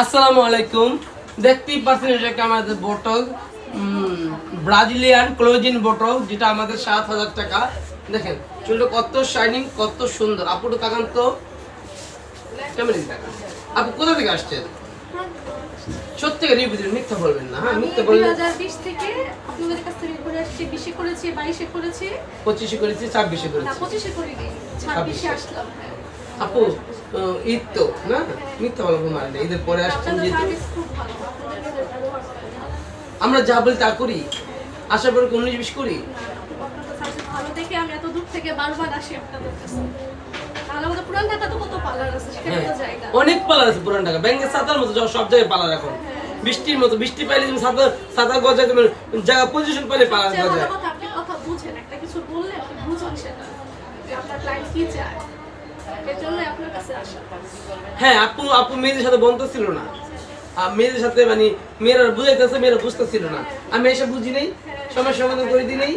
আসসালামু আলাইকুম। দেখতেই পাচ্ছেন এটা একটা আমাদের বোতল, ব্রাজিলিয়ান ক্লোজিন বোতল, যেটা আমাদের 7,000 টাকা। দেখেন চুলটা কত শাইনিং, কত সুন্দর। আপুটা তাকান তো, কেমন টাকা। আপু কোথা থেকে আসছেন? সত্যি রিভিউ দিন, মিথ্যা বলবেন না। হ্যাঁ, মিথ্যা বলবেন। 2020 থেকে আপনাদের কাছ থেকে ঘুরে আসছি। 20 করেছি, 22 করেছি, 25 করেছি, 26 করেছি, না 25 করিনি, 26 আসলাম। আপু ঈদ তো না, মিথ্যা বলবো মানে না, ঈদের পরে আসছেন আপনাদের যেহেতু। সার্ভিস খুব ভালো, আপনাদের ব্যবহার ভালো। আমরা যা বলি তা করি, আশা করি 19-20 করি। আপনাদের সার্ভিস ভালো দেখে আমি এত দূর থেকে বারবার আসি আপনাদের কাছে। তাহলে আমাদের পুরান ঢাকা তো কত পার্লার আছে, সেখানে তো জায়গা। অনেক পার্লার আছে পুরান ঢাকা, ব্যাংকের ছাতার মতো সব জায়গায় পার্লার। এখন বৃষ্টির মতো, বৃষ্টি পাইলে তুমি ছাতা গজায়, তুমি জায়গা পজিশন পাইলে পার্লার সবচেয়ে গজায়। বড় কথা, আপনি কথা বুঝেন, একটা কিছু বললে আপনি বুঝুন সেটা, যে আপনার ক্লায়েন্ট কি চায়, এর জন্য আপনার কাছে আসা। হ্যাঁ, আপু মেয়েদের সাথে বন্ধ ছিল না, মেয়েদের সাথে মানে মেয়েরা বুঝাইতেছে, মেয়েরা বুঝতেছিল না। আমি এসে বুঝি নেই, সমস্যার সমাধান করে দিই নেই।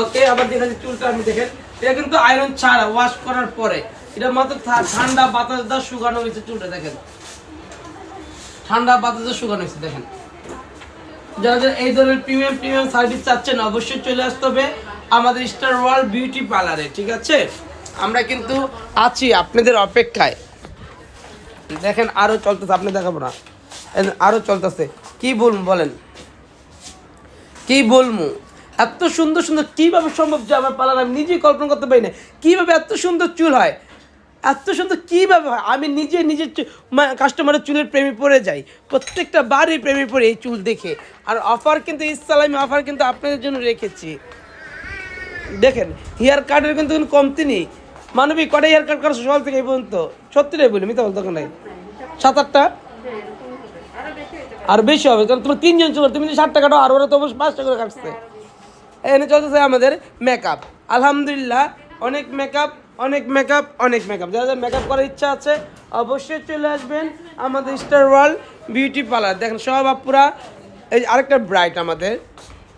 ওকে, আবার দেখা যাচ্ছে চুলটা আমি দেখেন, এটা কিন্তু আয়রন ছাড়া, ওয়াশ করার পরে। এটা মাত্র ঠান্ডা বাতাস দা শুকানো হয়েছে চুলটা, দেখেন ঠান্ডা বাতাসে শুকানো হয়েছে। দেখেন, যারা যারা এই ধরনের প্রিমিয়াম সার্ভিস চাচ্ছেন, অবশ্যই চলে আসতে হবে আমাদের স্টার ওয়ার্ল্ড বিউটি পার্লারে। ঠিক আছে, আমরা কিন্তু আছি আপনাদের অপেক্ষায়। দেখেন আরো চলতেছে, আপনি দেখাবো না, আরো চলতেছে। কি বলবো বলেন, কি বলবো? এত সুন্দর সুন্দর কিভাবে সম্ভব যে আমার পার্লার, আমি নিজেই কল্পনা করতে পারি না কিভাবে এত সুন্দর চুল হয়, এত সুন্দর কিভাবে হয়। আমি নিজের কাস্টমারের চুলের প্রেমে পড়ে যাই, প্রত্যেকটা বারই প্রেমে পড়ে এই চুল দেখে। আর অফার কিন্তু ইসলামী অফার কিন্তু আপনাদের জন্য রেখেছি। দেখেন হেয়ার কাটের কিন্তু কোনো কমতি নেই। মানবিক কটা হেয়ার কাট করা সকাল থেকে এই পর্যন্ত, সত্যিটাই বলি, মিথ্যা বলতে নাই। 7-8টা আর বেশি হবে, কারণ তোমার 3 জন চলে, তুমি যদি 60 কাটো আর ওরা তো 5টা করে কাটছে। এখানে চলতেছে আমাদের মেকআপ, আলহামদুলিল্লাহ অনেক মেকআপ, অনেক মেকআপ, অনেক মেকআপ। যারা যারা মেকআপ করার ইচ্ছা আছে অবশ্যই চলে আসবেন আমাদের স্টার ওয়ার্ল্ড বিউটি পার্লার। দেখেন সব আপুরা, এই আরেকটা ব্রাইট আমাদের,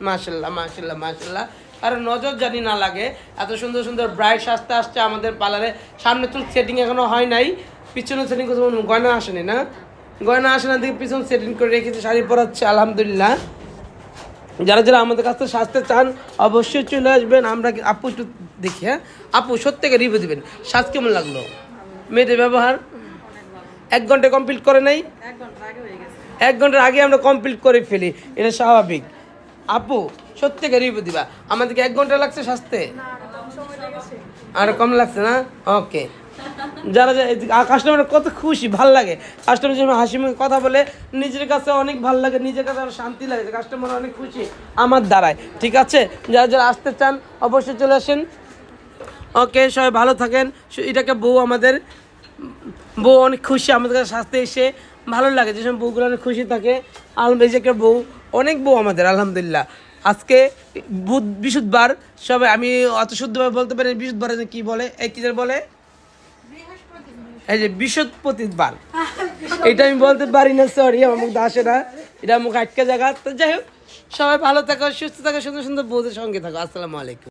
মাশাল্লাহ মাশাল্লাহ মাশাল্লাহ। আর নজর জানি না লাগে, এত সুন্দর সুন্দর ব্রাইট সাজতে আসছে আমাদের পার্লারে। সামনে চুল সেটিং এখনো হয় নাই, পিছনে সেটিং করতে গয়না আসেনি না, গয়না আসে না দিকে পিছনে সেটিং করে রেখেছে, শাড়ি পরাচ্ছে আলহামদুলিল্লাহ। যারা যারা আমাদের কাছ থেকে সাজতে চান অবশ্যই চলে আসবেন। আমরা আপু একটু দেখি, হ্যাঁ আপু সত্যিকার রিভিউ দেবেন, সাজ কেমন লাগলো? মেয়েদের ব্যবহার 1 ঘন্টা কমপ্লিট করে নাই, 1 ঘন্টার আগে আমরা কমপ্লিট করে ফেলি, এটা স্বাভাবিক। আপু সত্যিকার রিভিউ দিবা, আমাদেরকে 1 ঘন্টা লাগছে সাজতে, আর কম লাগছে না? ওকে, যারা কাস্টমার কত খুশি, ভাল লাগে কাস্টমার যখন হাসি মুখে কথা বলে, নিজের কাছে অনেক ভাল লাগে, নিজের কাছে আরো শান্তি লাগে, কাস্টমার অনেক খুশি আমার দ্বারায়। ঠিক আছে, যারা যারা আসতে চান অবশ্যই চলে আসেন। ওকে, সবাই ভালো থাকেন। এটাকে বউ, আমাদের বউ অনেক খুশি আমাদের কাছে সাজতে এসে, ভালো লাগে যেসব বউগুলো অনেক খুশি থাকে। আলমেজাকে বউ, অনেক বউ আমাদের আলহামদুলিল্লাহ। আজকে বৃহস্পতিবার, সবাই আমি অত শুদ্ধভাবে বলতে পারি, বৃহস্পতিবার কি বলে, এই কি বলে, এই যে বৃহস্পতিবার, এটা আমি বলতে পারি না, সরি, আমার মুখ আসে না, এটা মুখ আটকে জায়গা। তো যাই হোক, সবাই ভালো থাকো, সুস্থ থাকো, সুন্দর সুন্দর বউদের সঙ্গে থাকো। আসসালামু আলাইকুম।